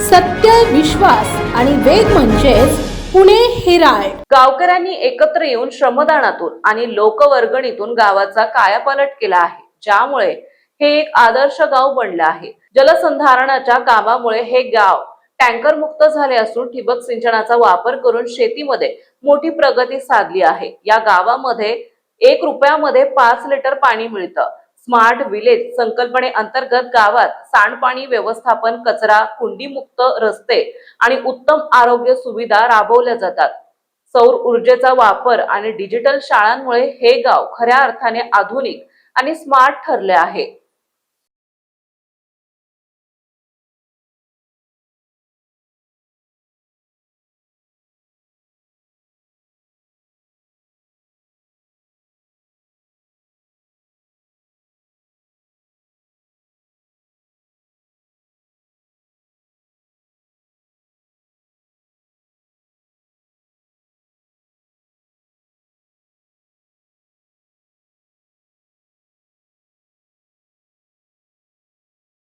सत्य, विश्वास आणि वेग म्हणजेच पुणे हेराल्ड. गावकऱ्यांनी एकत्र येऊन श्रमदानातून आणि लोकवर्गणीतून गावाचा कायापालट केला आहे, ज्यामुळे हे एक आदर्श गाव बनले आहे. जलसंधारणाच्या कामामुळे हे गाव टँकर मुक्त झाले असून ठिबक सिंचनाचा वापर करून शेतीमध्ये मोठी प्रगती साधली आहे. या गावामध्ये 1 रुपयामध्ये 5 लिटर पाणी मिळतं. स्मार्ट विलेज संकल्पनेअंतर्गत गावात सांडपाणी व्यवस्थापन, कचरा कुंडीमुक्त रस्ते आणि उत्तम आरोग्य सुविधा राबवल्या जातात. सौर ऊर्जेचा वापर आणि डिजिटल शाळांमुळे हे गाव खऱ्या अर्थाने आधुनिक आणि स्मार्ट ठरले आहे.